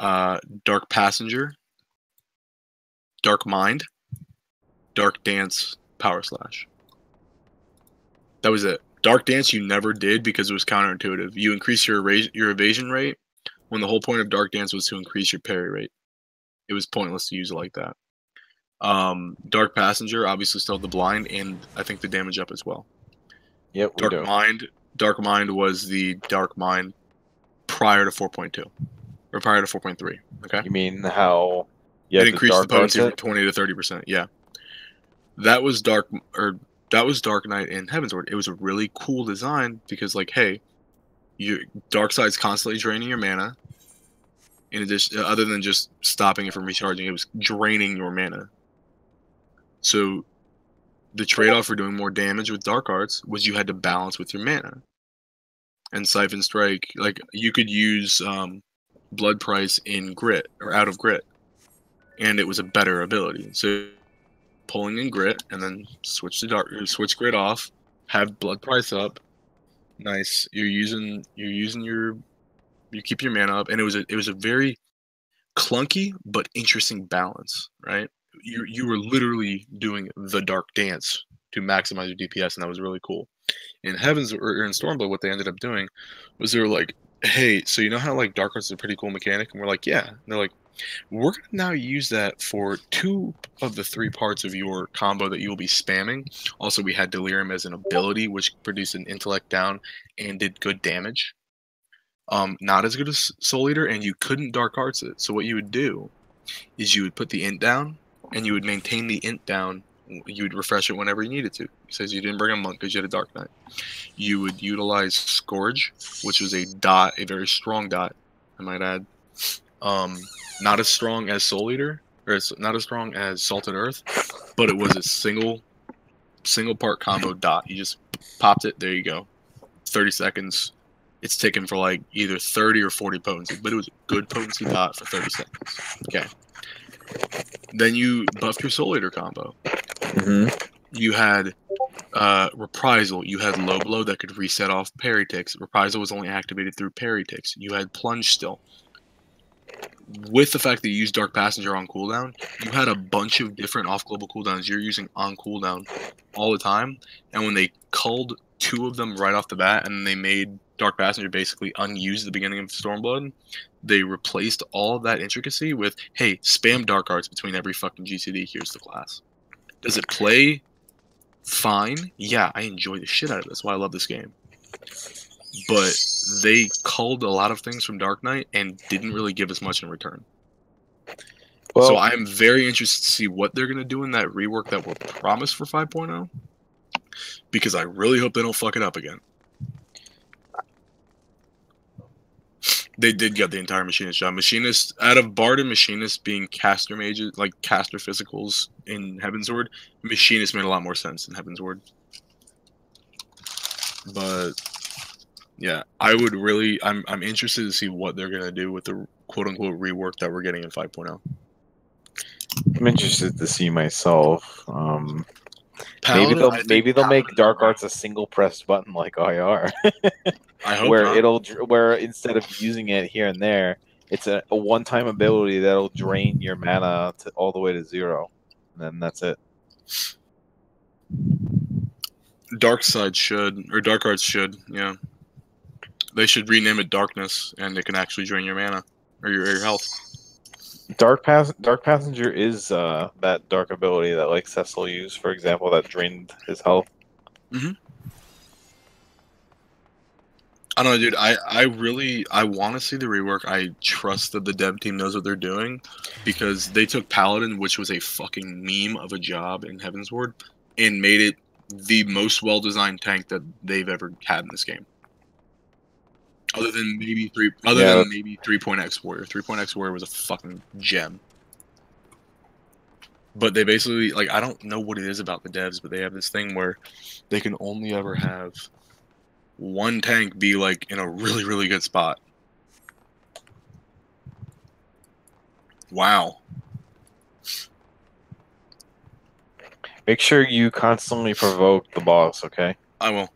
Dark Passenger, Dark Mind, Dark Dance, Power Slash. That was it. Dark Dance you never did because it was counterintuitive. You increase your evasion rate when the whole point of Dark Dance was to increase your parry rate. It was pointless to use it like that. Dark Passenger obviously still had the blind and I think the damage up as well. Yep, we do. Dark Mind was the Dark Mind prior to 4.2 or prior to 4.3. Okay. You mean how it increased the potency from 20 to 30%. Yeah. That was Dark Knight in Heavensward. It was a really cool design because, like, hey, Darkseid's constantly draining your mana. In addition, other than just stopping it from recharging, it was draining your mana. So, the trade-off for doing more damage with Dark Arts was you had to balance with your mana. And Siphon Strike, like, you could use Blood Price in Grit or out of Grit, and it was a better ability. So, pulling in Grit and then switch Grit off, have Blood Price up. Nice. You keep your mana up, and it was a very clunky but interesting balance, right? You were literally doing the Dark Dance to maximize your DPS, and that was really cool. In Heavens or in Stormblood, what they ended up doing was they were like, hey, so you know how like Dark Arts is a pretty cool mechanic? And we're like, yeah. And they're like, we're going to now use that for 2 of the 3 parts of your combo that you will be spamming. Also, we had Delirium as an ability, which produced an intellect down and did good damage. Not as good as Soul Eater, and you couldn't Dark Arts it. So what you would do is you would put the int down, and you would maintain the int down. You would refresh it whenever you needed to. It says you didn't bring a monk because you had a Dark Knight. You would utilize Scourge, which was a very strong dot, I might add. Not as strong as Soul Eater, or not as strong as Salted Earth, but it was a single part combo dot. You just popped it, there you go. 30 seconds. It's taken for like either 30 or 40 potency, but it was a good potency dot for 30 seconds. Okay. Then you buffed your Soul Eater combo. You had Reprisal. You had Low Blow that could reset off parry ticks. Reprisal was only activated through parry ticks. You had Plunge still. With the fact that you used Dark Passenger on cooldown, you had a bunch of different off-global cooldowns you're using on cooldown all the time. And when they culled 2 of them right off the bat, and they made Dark Passenger basically unused at the beginning of Stormblood, they replaced all of that intricacy with, hey, spam Dark Arts between every fucking GCD, here's the class. Does it play fine? Yeah, I enjoy the shit out of it. That's why I love this game. But they culled a lot of things from Dark Knight and didn't really give us much in return. Well, so I am very interested to see what they're going to do in that rework that were promised for 5.0. Because I really hope they don't fuck it up again. They did get the entire Machinist job. Machinist, out of Bard and Machinist being caster mages, like caster physicals in Heavensward, Machinist made a lot more sense in Heavensward. But yeah, I'm interested to see what they're gonna do with the quote unquote rework that we're getting in 5.0. I'm interested to see myself. Paladin, maybe they'll make Dark Arts a single press button like IR. I hope where instead of using it here and there, it's a one-time ability that'll drain your mana all the way to 0, and then that's it. Dark Arts should, yeah. They should rename it Darkness, and it can actually drain your mana or your health. Dark Passenger is that dark ability that like Cecil used, for example, that drained his health. I don't know, dude. I want to see the rework. I trust that the dev team knows what they're doing, because they took Paladin, which was a fucking meme of a job in Heavensward, and made it the most well-designed tank that they've ever had in this game. Other than maybe 3.x Warrior. 3.x Warrior was a fucking gem. But they basically, like, I don't know what it is about the devs, but they have this thing where they can only ever have one tank be, like, in a really, really good spot. Wow. Make sure you constantly provoke the boss, okay? I will.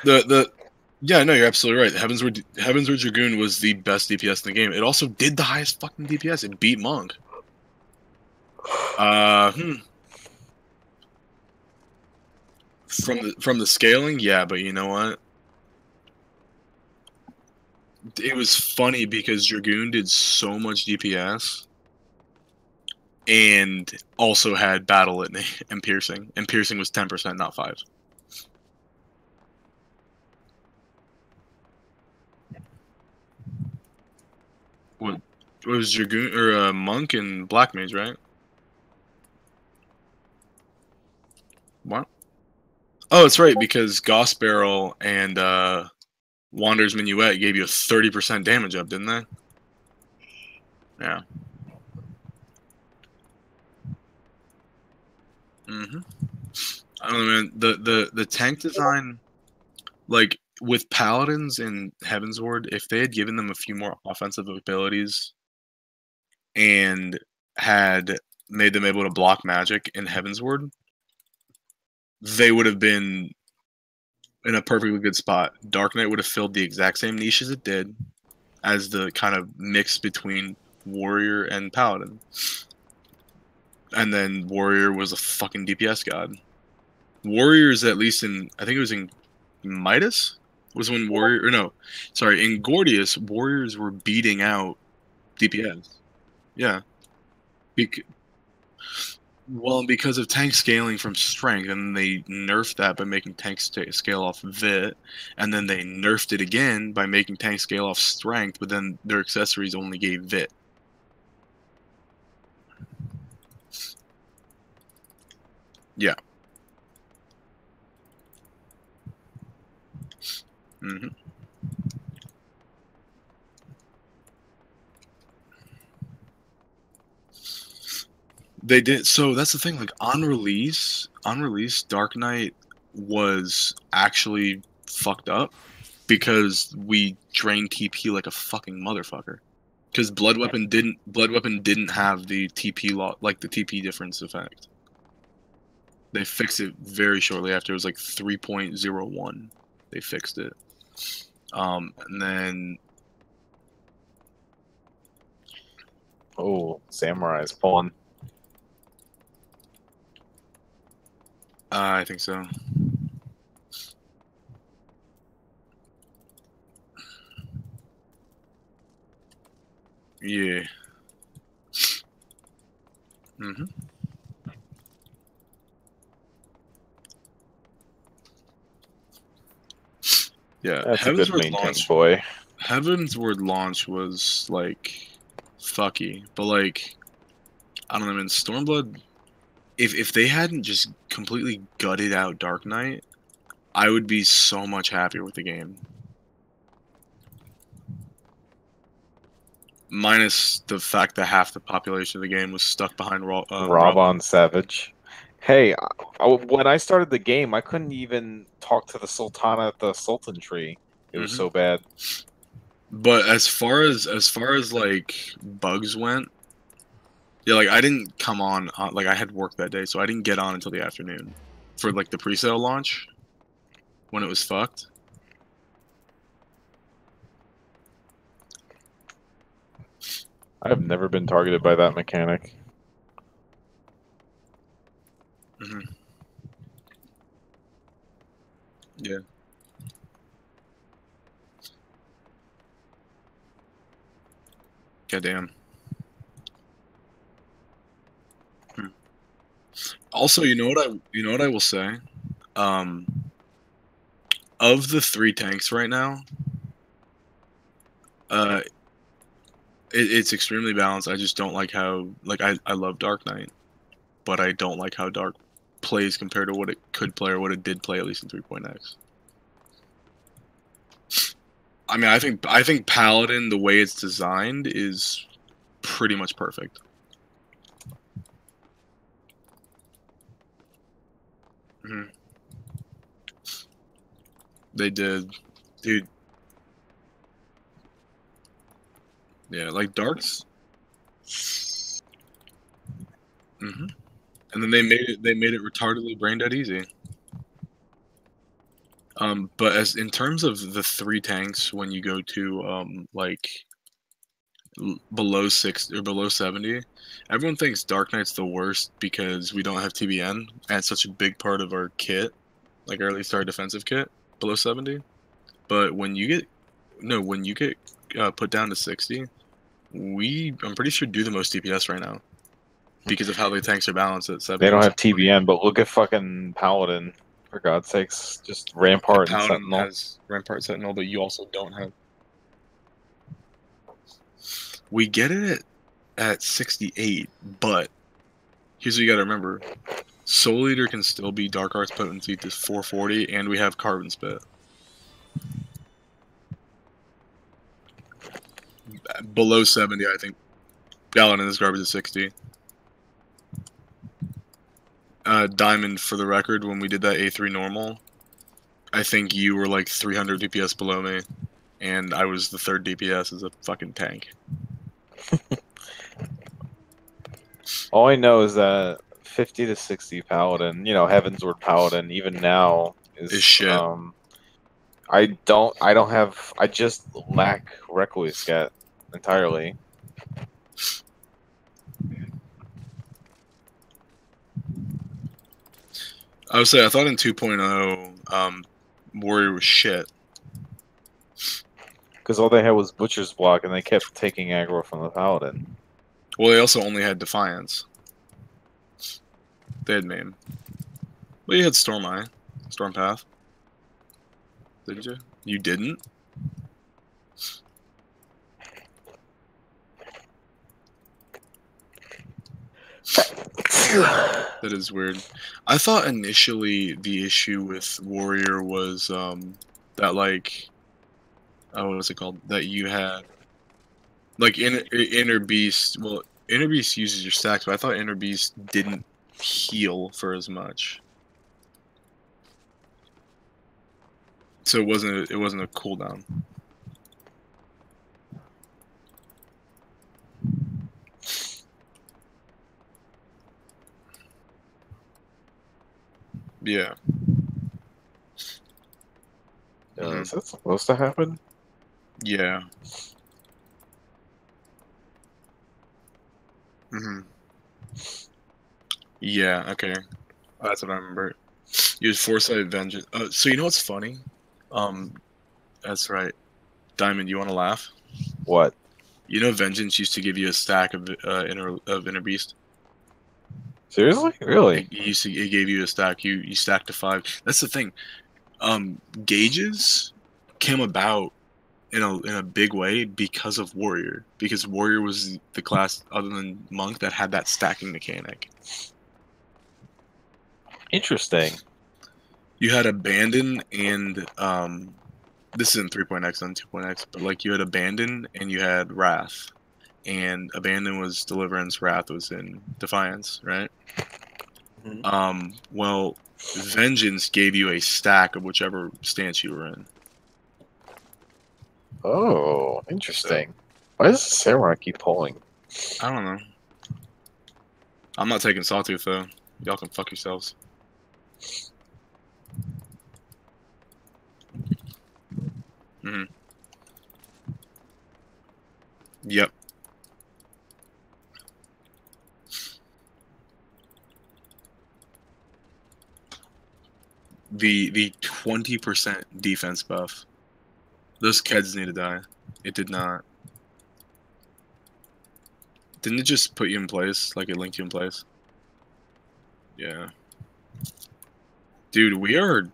The Yeah, no, you're absolutely right. Heavensward Dragoon was the best DPS in the game. It also did the highest fucking DPS. It beat Monk. From the scaling, yeah, but you know what? It was funny because Dragoon did so much DPS and also had Battle Litany and Piercing. And Piercing was 10%, not 5. What was Dragoon or Monk and Black Mage, right? What? Oh, that's right, because Goss Barrel and Wanderer's Minuet gave you a 30% damage up, didn't they? Yeah. I don't know, man. The tank design, like with Paladins and Heavensward, if they had given them a few more offensive abilities and had made them able to block magic in Heavensward, they would have been in a perfectly good spot. Dark Knight would have filled the exact same niche as it did, as the kind of mix between Warrior and Paladin. And then Warrior was a fucking DPS god. Warriors, at least in, I think it was in Midas, was when Warrior, or no, sorry, in Gordius, Warriors were beating out DPS. Yeah. Well, because of tank scaling from strength, and they nerfed that by making tank scale off Vit, and then they nerfed it again by making tank scale off strength, but then their accessories only gave Vit. Yeah. Mm-hmm. They did. So that's the thing. Like on release, Dark Knight was actually fucked up because we drained TP like a fucking motherfucker. Because Blood Weapon didn't have the TP like the TP difference effect. They fixed it very shortly after. It was like 3.01. They fixed it. And then Oh, Samurai's pulling. I think so. Yeah. Mm-hmm. Yeah. That's a good main tank boy. Heavensward launch was like fucky, but like I don't know, man. Stormblood. If they hadn't just completely gutted out Dark Knight, I would be so much happier with the game. Minus the fact that half the population of the game was stuck behind Rabban Savage. Hey, when I started the game, I couldn't even talk to the Sultana at the Sultan tree. It was so bad. But as far as like bugs went, yeah, like I didn't come on like I had work that day, so I didn't get on until the afternoon for like the pre-sale launch when it was fucked. I've never been targeted by that mechanic. Mm-hmm. Yeah. Goddamn. Also, you know what I will say? Of the 3 tanks right now, it's extremely balanced. I just don't like how I love Dark Knight, but I don't like how Dark plays compared to what it could play or what it did play, at least in 3.x. I mean, I think Paladin, the way it's designed, is pretty much perfect. Mm-hmm. They did, dude. Yeah, like Dark's. Mm-hmm. And then they made it retardedly brain dead easy. But as in terms of the 3 tanks, when you go to like below 6 or below 70, everyone thinks Dark Knight's the worst because we don't have TBN and it's such a big part of our kit, like our at least our defensive kit below 70. But when you get put down to 60, I'm pretty sure do the most DPS right now because of how the tanks are balanced at 70. They don't have TBN, but look at fucking Paladin. For God's sakes, just Rampart and Paladin Sentinel. has Rampart Sentinel, but you also don't have. We get it at 68, but here's what you gotta remember: Soul Eater can still be Dark Arts potency to 440, and we have Carbon Spit. Below 70, I think. Paladin is garbage at 60. Diamond, for the record, when we did that A3 normal, I think you were like 300 DPS below me, and I was the 3rd DPS as a fucking tank. All I know is that 50 to 60 Paladin, Heavensward Paladin, even now is shit. I just lack Requiescat entirely. I would say I thought in 2.0, Warrior was shit. Because all they had was Butcher's Block, and they kept taking aggro from the Paladin. Well, they also only had Defiance. They had Maim. Well, you had Storm Eye. Storm Path. Didn't you? You didn't? That is weird. I thought initially the issue with Warrior was that like what was it called? That you had like Inner Beast. Well, Inner Beast uses your stacks, but I thought Inner Beast didn't heal for as much. So it wasn't a cooldown. Yeah. Is that supposed to happen? Yeah. Yeah, okay. That's what I remember. Use Foresight Vengeance. So you know what's funny? That's right. Diamond, you want to laugh? What? You know Vengeance used to give you a stack of Inner Beast? Seriously? Really? It gave you a stack. You stacked to 5. That's the thing. Gauges came about in a big way because of Warrior. Because Warrior was the class other than Monk that had that stacking mechanic. Interesting. You had Abandon and this isn't 3.x on 2.x, but like you had Abandon and you had Wrath. And Abandon was Deliverance, Wrath was in Defiance, right? Mm-hmm. Well, Vengeance gave you a stack of whichever stance you were in. Oh, interesting. Why does the Samurai keep pulling? I don't know. I'm not taking Sawtooth, though. Y'all can fuck yourselves. Yep. The 20% defense buff. Those kids need to die. It did not. Didn't it just put you in place? Like it linked you in place? Yeah. Dude, we are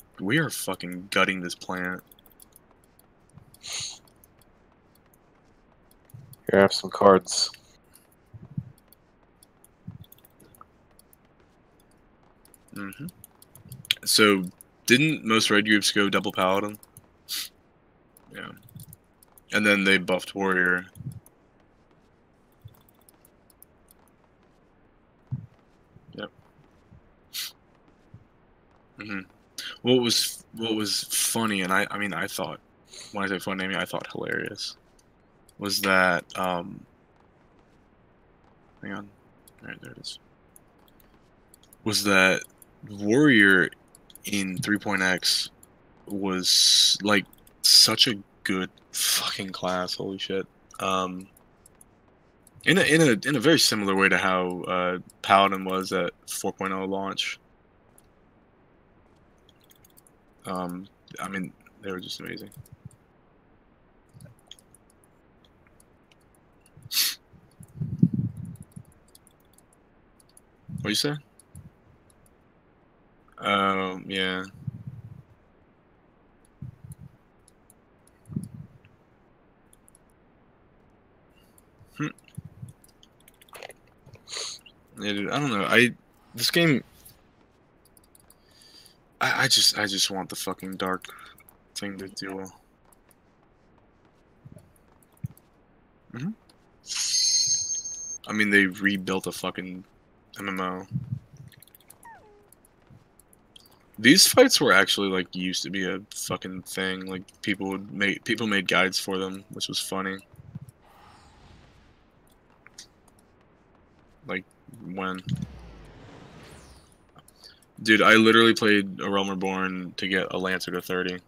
fucking gutting this plant. Here, I have some cards. So, didn't most red groups go double Paladin? Yeah. And then they buffed Warrior. Yep. What was funny, and I mean, I thought, when I say funny, I mean, I thought hilarious, was that, hang on. Alright, there it is. Was that Warrior in 3.x was like such a good fucking class. Holy shit. In a very similar way to how Paladin was at 4.0 launch. I mean, they were just amazing. What you say? Yeah. Yeah, dude, I don't know. This game. I just want the fucking dark thing to do well. I mean, they rebuilt a fucking MMO. These fights were actually like used to be a fucking thing. Like people made guides for them, which was funny. Like when, dude, I literally played A Realm Reborn to get a Lancer to 30.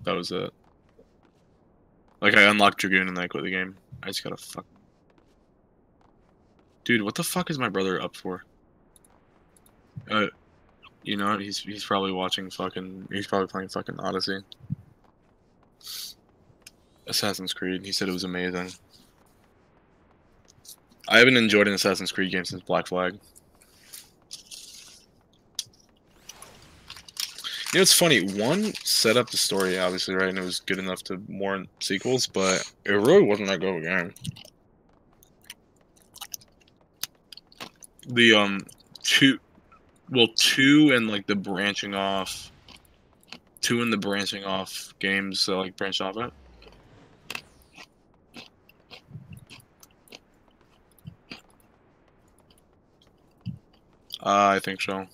That was it. Like I unlocked Dragoon and then I quit the game. I just gotta fuck. Dude, what the fuck is my brother up for? You know what? He's probably watching fucking. He's probably playing fucking Odyssey. Assassin's Creed. He said it was amazing. I haven't enjoyed an Assassin's Creed game since Black Flag. You know, it's funny. One set up the story, obviously, right, and it was good enough to warrant sequels, but it really wasn't that good of a game. The two and like the branching off, games that like branched off it. I think so.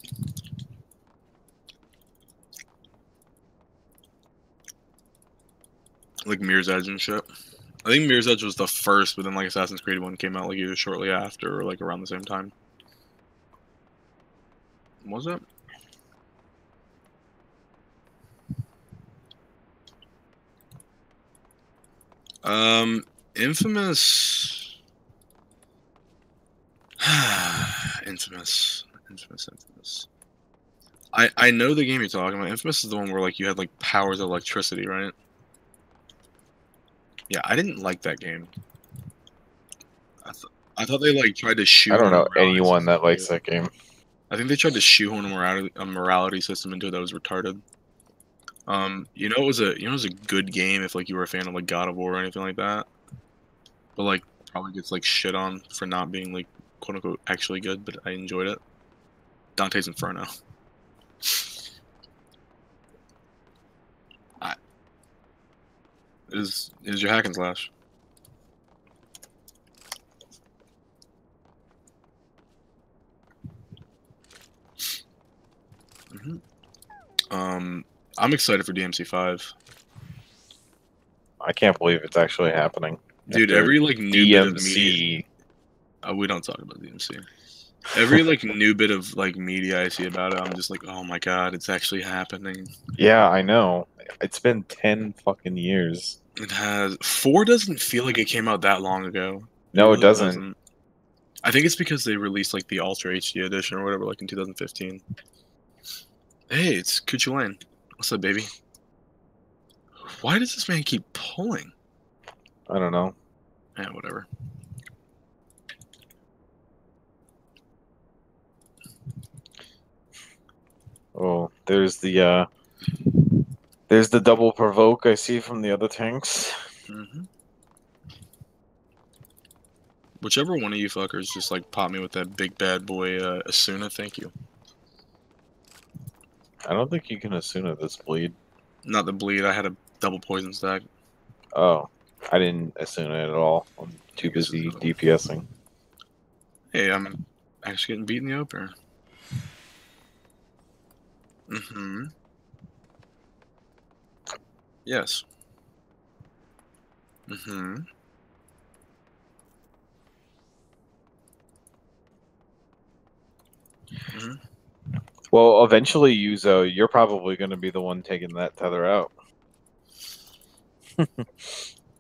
Like Mirror's Edge and shit. I think Mirror's Edge was the first, but then like Assassin's Creed 1 came out like either shortly after or like around the same time. Was it? Infamous. Infamous. I know the game you're talking about. Infamous is the one where like you had like powers of electricity, right? Yeah, I didn't like that game. I thought they like tried to shoot. I don't know anyone that likes that game. I think they tried to shoehorn a morality system into it that was retarded. You know it was a good game if like you were a fan of like God of War or anything like that. But like probably gets like shit on for not being like quote unquote actually good, but I enjoyed it. Dante's Inferno. Is your hack and slash. I'm excited for DMC5. I can't believe it's actually happening. Dude, every like new bit of media. We don't talk about DMC. Every like new bit of like media I see about it, I'm just like, oh my god, it's actually happening. Yeah, I know. It's been 10 fucking years. It has. 4 doesn't feel like it came out that long ago. No, it doesn't. I think it's because they released like the Ultra HD edition or whatever, like in 2015. Hey, it's Kuchulain. What's up, baby? Why does this man keep pulling? I don't know. Yeah, whatever. Oh, there's the double provoke I see from the other tanks. Mm-hmm. Whichever one of you fuckers just like pop me with that big bad boy Asuna, thank you. I don't think you can Asuna this bleed. Not the bleed, I had a double poison stack. Oh, I didn't Asuna it at all. I'm too busy DPSing. Hey, I'm actually getting beat in the opener. Mm-hmm. Yes. Mm-hmm. Mm-hmm. Well, eventually, Yuzo, you're probably going to be the one taking that tether out.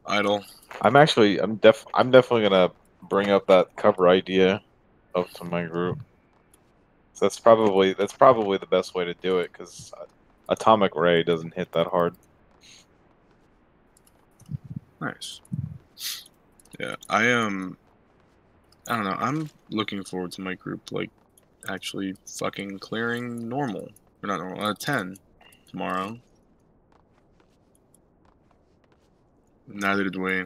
Idle. I'm definitely gonna bring up that cover idea up to my group. So that's probably the best way to do it because Atomic Ray doesn't hit that hard. Nice. Yeah, I don't know. I'm looking forward to my group like actually fucking clearing normal. Or not normal. 10 tomorrow. Neither did we.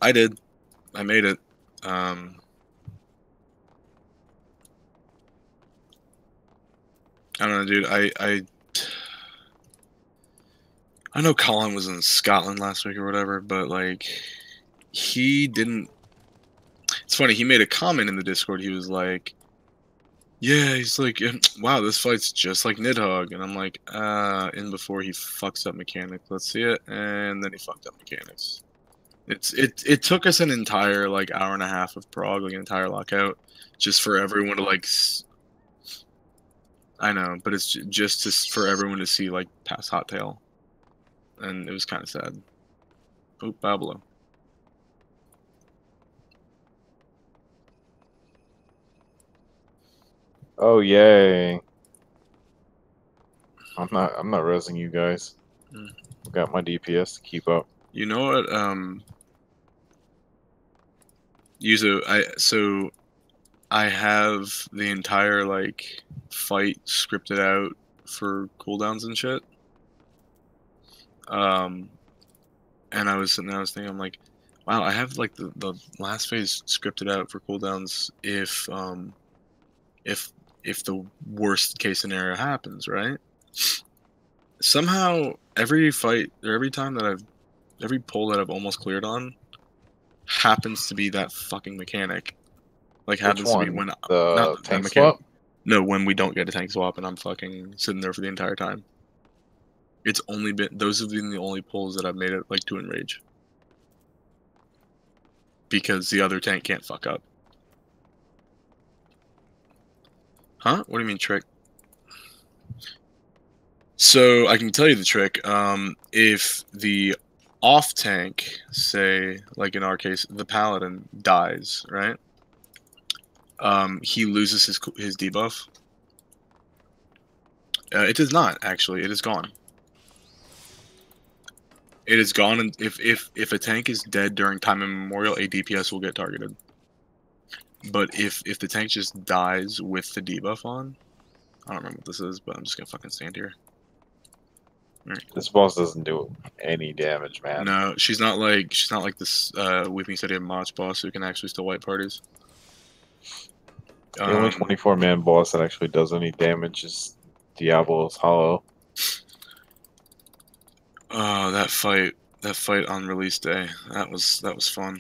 I did. I made it. I don't know, dude. I know Colin was in Scotland last week or whatever, but like he didn't. It's funny. He made a comment in the Discord. He was like, "Yeah, he's like, wow, this fight's just like Nidhogg," and I'm like, in before he fucks up mechanics. Let's see it, and then he fucked up mechanics. It took us an entire like hour and a half of Prague, like an entire lockout, just for everyone to like. I know, but it's just for everyone to see like past Hot Tail, and it was kind of sad. Oh, Pablo. Oh yay! I'm not resing you guys. I've got my DPS to keep up. You know what? Yuzu, I have the entire like fight scripted out for cooldowns and shit. And I was sitting there, I was thinking, I'm like, wow, I have like the last phase scripted out for cooldowns if the worst case scenario happens, right? Somehow every fight or every pull that I've almost cleared on happens to be that fucking mechanic. Like happens to be when the tank swap. No, when we don't get a tank swap and I'm fucking sitting there for the entire time. It's only been those have been the only pulls that I've made it like to enrage. Because the other tank can't fuck up. Huh? What do you mean trick? So I can tell you the trick. If the off tank, say like in our case, the paladin dies, right? He loses his debuff. It does not actually. It is gone. It is gone, and if a tank is dead during time immemorial, a DPS will get targeted. But if the tank just dies with the debuff on, I don't remember what this is, but I'm just gonna fucking stand here. Right. This boss doesn't do any damage, man. No, she's not like this Weeping City of Mach boss who can actually still wipe parties. The only 24-man boss that actually does any damage is Diablo's Hollow. Oh, that fight on release day, that was fun.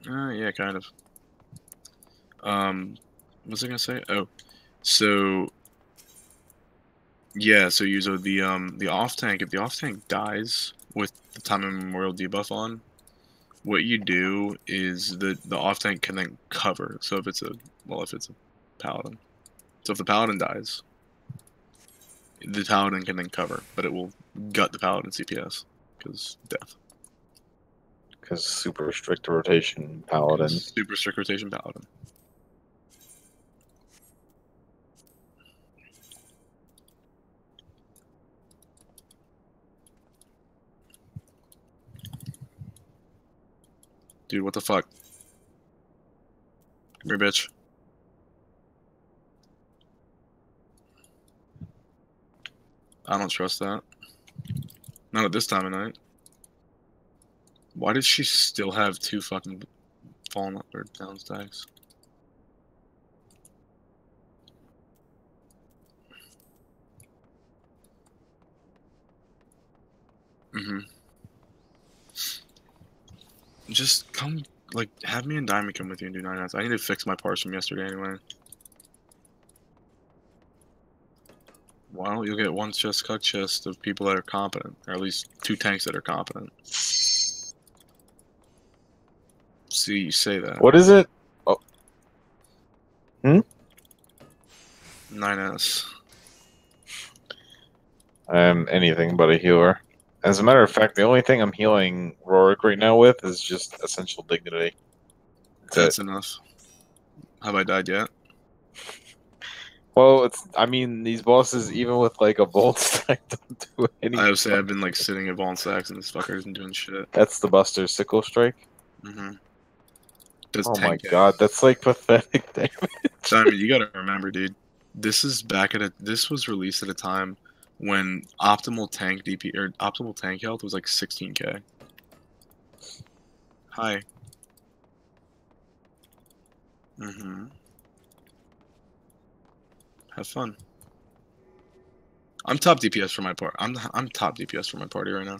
Yeah, kind of. What was I gonna say? Oh, so yeah, so Yuzo, the off tank, if the off tank dies with the time immemorial debuff on, what you do is the off tank can then cover. So if it's a paladin, so if the paladin dies, the paladin can then cover, but it will gut the paladin CPS because death. Because super strict rotation paladin. Super strict rotation paladin. Dude, what the fuck? Come here, bitch. I don't trust that. Not at this time of night. Why does she still have 2 fucking fallen up or down stacks? Just come, like, have me and Diamond come with you and do 9 hours. I need to fix my parts from yesterday anyway. Well, you'll get 1 cuck chest of people that are competent, or at least 2 tanks that are competent. See, you say that. What is it? Oh. 9S. I'm anything but a healer. As a matter of fact, the only thing I'm healing Rorik right now with is just Essential Dignity. That's enough. Have I died yet? Well, I mean, these bosses, even with like a bolt stack, don't do anything. I would say I've been like sitting at Vault Stacks and this fucker isn't doing shit. That's the Buster Sickle Strike. Mm-hmm. Does Oh my 10K. god, that's like pathetic damage. Simon, you gotta remember, dude. This is back at a. This was released at a time when optimal tank DP or optimal tank health was like 16K. Hi. Mm-hmm. Have fun. I'm top DPS for my part. I'm top DPS for my party right now.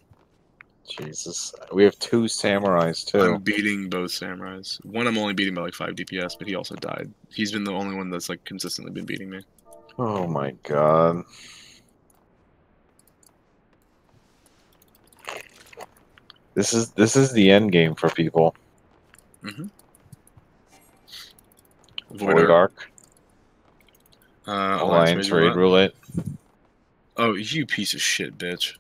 Jesus, we have 2 samurais too. I'm beating both samurais. One I'm only beating by like 5 DPS, but he also died. He's been the only one that's like consistently been beating me. Oh my god. This is the end game for people. Mm-hmm. Void Arc. Alliance Raid Roulette. Oh, you piece of shit, bitch.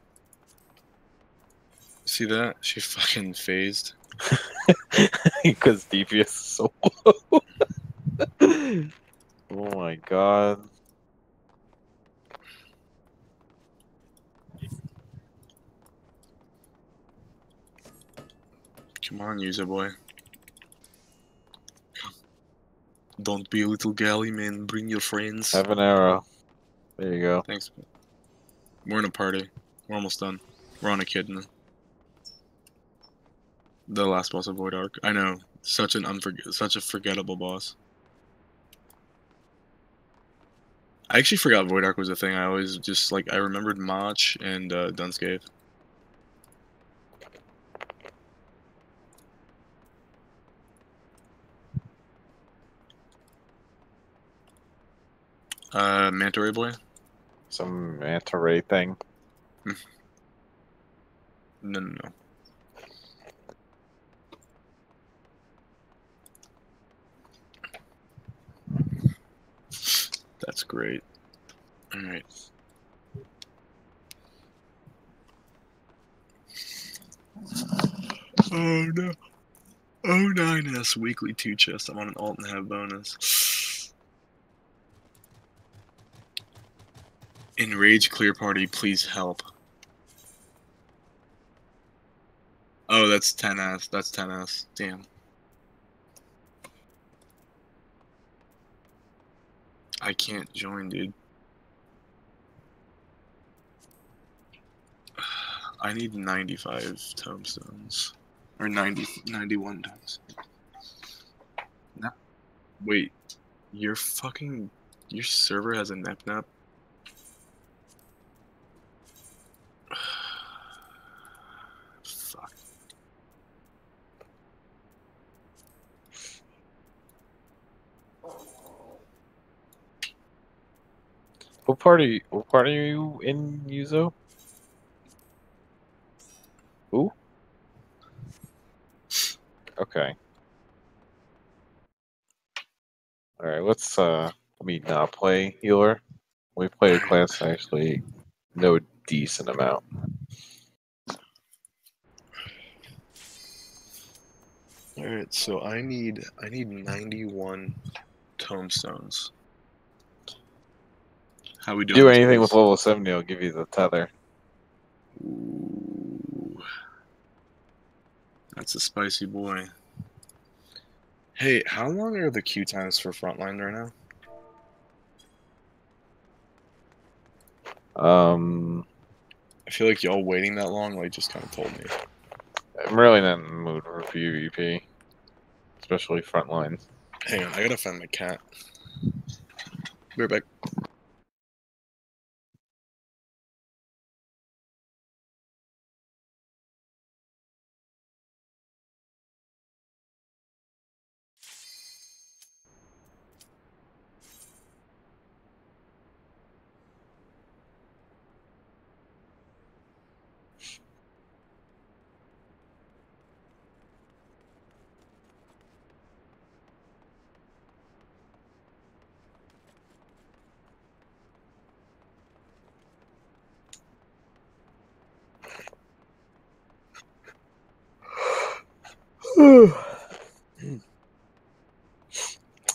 See that? She fucking phased. Because DPS is so low. Oh my god. Come on, user boy. Don't be a little galley, man. Bring your friends. Have an arrow. There you go. Thanks. We're in a party. We're almost done. We're on a kidney. The last boss of Void Arc. I know. Such a forgettable boss. I actually forgot Void Arc was a thing. I always just like I remembered Mach and Dunscape. Manta Ray boy. Some manta ray thing. No. That's great. All right. Oh no. Oh 9S weekly 2 chest. I'm on an alt and have bonus. Enrage clear party, please help. Oh, that's 10S. That's 10S. Damn. I can't join, dude. I need 95 tomestones. Or 91 tomes. No. Wait. Your server has a nep. Fuck. What party are you in, Yuzo? Who? Okay. Alright, let's me not play healer. We play a class I actually know a decent amount. Alright, so I need 91 tomestones. How we doing? Do this, anything boys? with level 70, I'll give you the tether. Ooh. That's a spicy boy. Hey, how long are the queue times for Frontline right now? I feel like y'all waiting that long, like, just kind of told me. I'm really not in the mood for PvP, especially frontline. Hang on, I gotta find my cat. Be right back.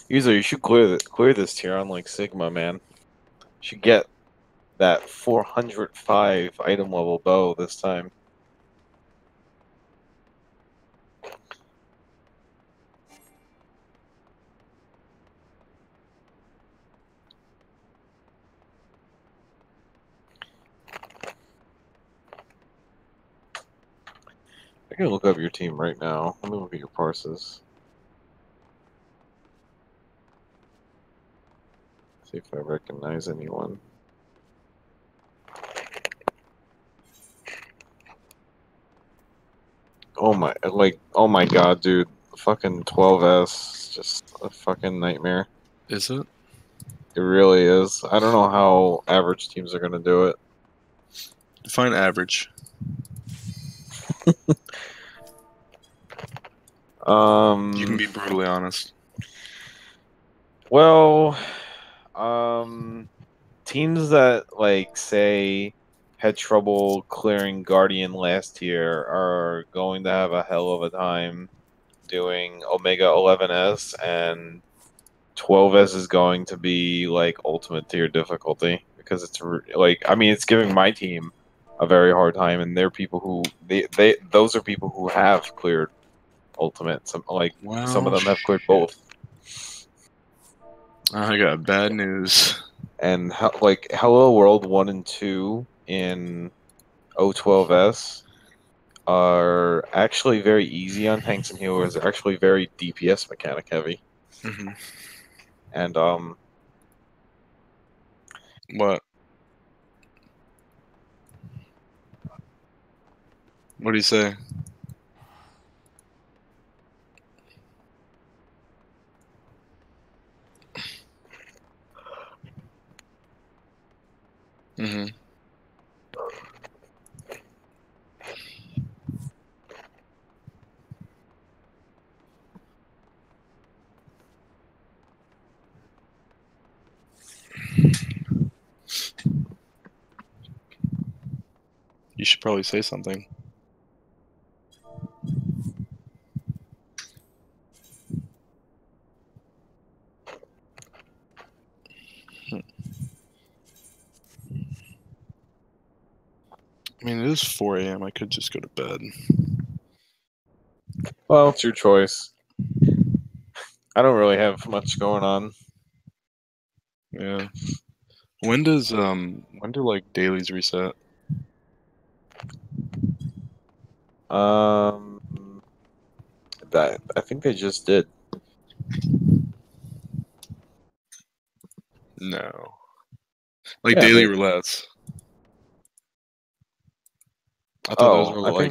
Usually, you should clear this tier on like Sigma, man. You should get that 405 item level bow this time. I can look up your team right now. Let me look at your parses. See if I recognize anyone. Oh my god, dude. Fucking 12S, just a fucking nightmare. Is it? It really is. I don't know how average teams are gonna do it. Define average. You can be brutally honest. Well, teams that like say had trouble clearing Guardian last year are going to have a hell of a time doing Omega 11S, and 12S is going to be like ultimate tier difficulty because it's like, I mean, it's giving my team a very hard time, and they're people who those are people who have cleared ultimate. Some of them have cleared both. I got bad news. And like Hello World 1 and 2 in O12S are actually very easy on tanks and healers. They're actually very DPS mechanic heavy. Mm-hmm. And What? What do you say? Mm-hmm. You should probably say something. I mean, it is 4 a.m. I could just go to bed. well, it's your choice. I don't really have much going on. Yeah. When do like dailies reset? That I think they just did. No. Like Yeah, daily roulettes. I thought those were I think like